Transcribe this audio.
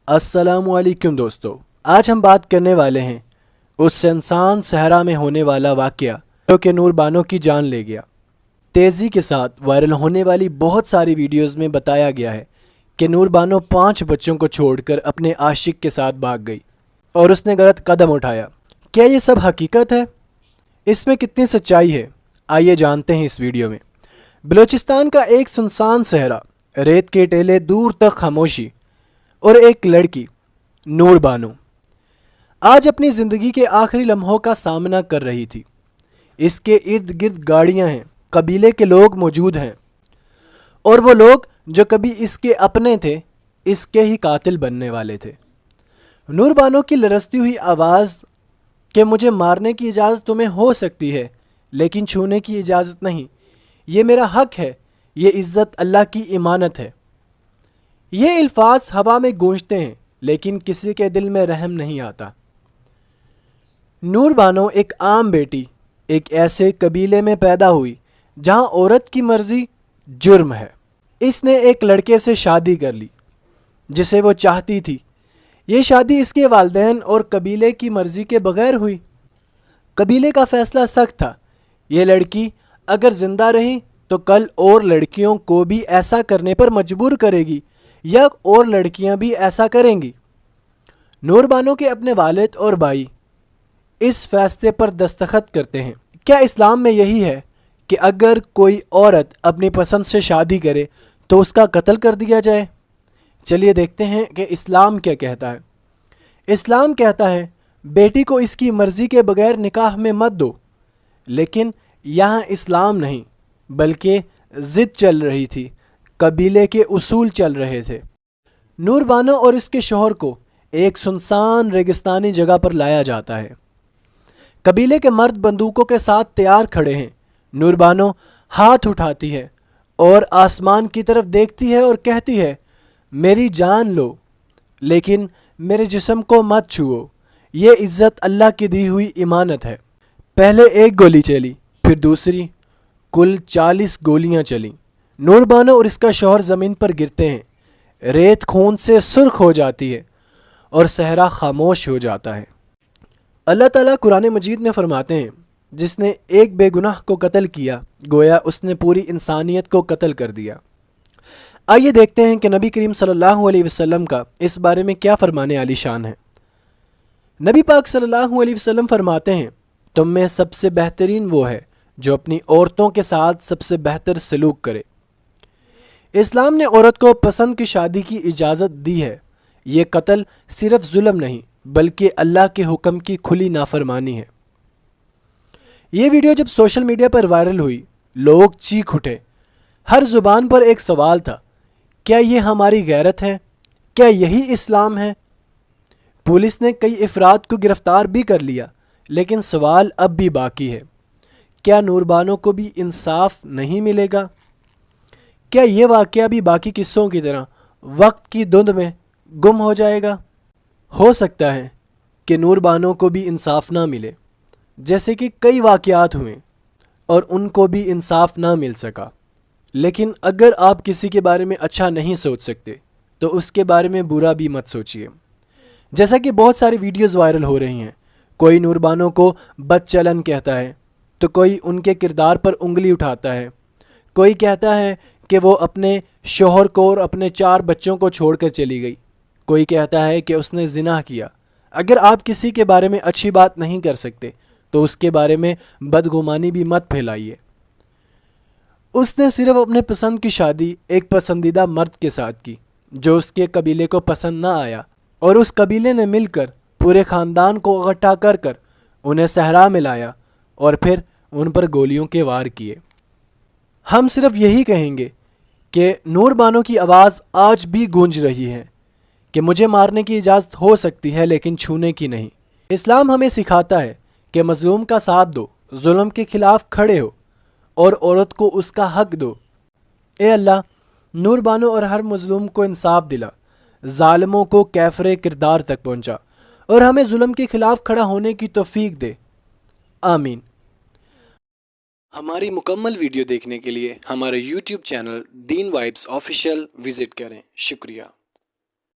अस्सलामुअलैकुम दोस्तों, आज हम बात करने वाले हैं उस सुनसान सहरा में होने वाला वाक़या जो कि नूर बानो की जान ले गया। तेज़ी के साथ वायरल होने वाली बहुत सारी वीडियोस में बताया गया है कि नूर बानो 5 बच्चों को छोड़कर अपने आशिक के साथ भाग गई और उसने गलत कदम उठाया। क्या ये सब हकीकत है? इसमें कितनी सच्चाई है, आइए जानते हैं इस वीडियो में। बलूचिस्तान का एक सुनसान सहरा, रेत के टेले, दूर तक खामोशी और एक लड़की नूर बानो आज अपनी ज़िंदगी के आखिरी लम्हों का सामना कर रही थी। इसके इर्द गिर्द गाड़ियां हैं, कबीले के लोग मौजूद हैं और वो लोग जो कभी इसके अपने थे, इसके ही कातिल बनने वाले थे। नूर बानो की लरसती हुई आवाज़ कि मुझे मारने की इजाज़त तुम्हें हो सकती है लेकिन छूने की इजाज़त नहीं, ये मेरा हक है, ये इज़्ज़त अल्लाह की इमानत है। ये अल्फाज हवा में गूंजते हैं लेकिन किसी के दिल में रहम नहीं आता। नूर बानो एक आम बेटी एक ऐसे कबीले में पैदा हुई जहां औरत की मर्जी जुर्म है। इसने एक लड़के से शादी कर ली जिसे वो चाहती थी। ये शादी इसके वालिदैन और कबीले की मर्जी के बगैर हुई। कबीले का फैसला सख्त था, ये लड़की अगर ज़िंदा रही तो कल और लड़कियों को भी ऐसा करने पर मजबूर करेगी या और लड़कियां भी ऐसा करेंगी। नूर बानो के अपने वालिद और भाई इस फैसले पर दस्तखत करते हैं। क्या इस्लाम में यही है कि अगर कोई औरत अपनी पसंद से शादी करे तो उसका कत्ल कर दिया जाए? चलिए देखते हैं कि इस्लाम क्या कहता है। इस्लाम कहता है बेटी को इसकी मर्ज़ी के बगैर निकाह में मत दो, लेकिन यहाँ इस्लाम नहीं बल्कि ज़िद चल रही थी, कबीले के उसूल चल रहे थे। नूर बानो और इसके शौहर को एक सुनसान रेगिस्तानी जगह पर लाया जाता है। कबीले के मर्द बंदूकों के साथ तैयार खड़े हैं। नूर बानो हाथ उठाती है और आसमान की तरफ देखती है और कहती है, मेरी जान लो लेकिन मेरे जिस्म को मत छुओ, ये इज़्ज़त अल्लाह की दी हुई इमानत है। पहले एक गोली चली, फिर दूसरी, कुल 40 गोलियां चलीं। नूर बानो और इसका शौहर ज़मीन पर गिरते हैं। रेत खून से सुर्ख हो जाती है और सहरा खामोश हो जाता है। अल्लाह ताला कुरान मजीद में फरमाते हैं, जिसने एक बेगुनाह को कत्ल किया गोया उसने पूरी इंसानियत को कत्ल कर दिया। आइए देखते हैं कि नबी करीम सल्लल्लाहु अलैहि वसल्लम का इस बारे में क्या फरमाने आली शान है। नबी पाक सल्लल्लाहु अलैहि वसल्लम फरमाते हैं, तुम में सबसे बेहतरीन वो है जो अपनी औरतों के साथ सबसे बेहतर सलूक करे। इस्लाम ने औरत को पसंद की शादी की इजाज़त दी है। ये कत्ल सिर्फ जुल्म नहीं बल्कि अल्लाह के हुक्म की खुली नाफरमानी है। ये वीडियो जब सोशल मीडिया पर वायरल हुई, लोग चीख उठे। हर जुबान पर एक सवाल था, क्या ये हमारी गैरत है? क्या यही इस्लाम है? पुलिस ने कई अफराद को गिरफ्तार भी कर लिया, लेकिन सवाल अब भी बाकी है, क्या नूर बानो को भी इंसाफ नहीं मिलेगा? क्या ये वाक़या भी बाकी किस्सों की तरह वक्त की धुंध में गुम हो जाएगा? हो सकता है कि नूर बानो को भी इंसाफ ना मिले, जैसे कि कई वाक़यात हुए और उनको भी इंसाफ ना मिल सका। लेकिन अगर आप किसी के बारे में अच्छा नहीं सोच सकते तो उसके बारे में बुरा भी मत सोचिए। जैसा कि बहुत सारी वीडियोस वायरल हो रही हैं, कोई नूर बानो को बदचलन कहता है तो कोई उनके किरदार पर उंगली उठाता है। कोई कहता है कि वो अपने शौहर को और अपने 4 बच्चों को छोड़कर चली गई। कोई कहता है कि उसने ज़िना किया। अगर आप किसी के बारे में अच्छी बात नहीं कर सकते तो उसके बारे में बदगुमानी भी मत फैलाइए। उसने सिर्फ अपने पसंद की शादी एक पसंदीदा मर्द के साथ की जो उसके कबीले को पसंद ना आया, और उस कबीले ने मिलकर पूरे ख़ानदान को इकट्ठा कर कर उन्हें सहरा में लाया और फिर उन पर गोलियों के वार किए। हम सिर्फ यही कहेंगे कि नूर बानो की आवाज़ आज भी गूंज रही है कि मुझे मारने की इजाज़त हो सकती है लेकिन छूने की नहीं। इस्लाम हमें सिखाता है कि मज़लूम का साथ दो, जुल्म के ख़िलाफ़ खड़े हो और औरत को उसका हक दो। ए अल्लाह, नूर बानो और हर मज़लूम को इंसाफ दिला, ज़ालिमों को कैफ़रे किरदार तक पहुँचा और हमें जुल्म के ख़िलाफ़ खड़ा होने की तौफ़ीक दे। आमीन। हमारी मुकम्मल वीडियो देखने के लिए हमारे YouTube चैनल दीन वाइब्स ऑफिशियल विज़िट करें। शुक्रिया।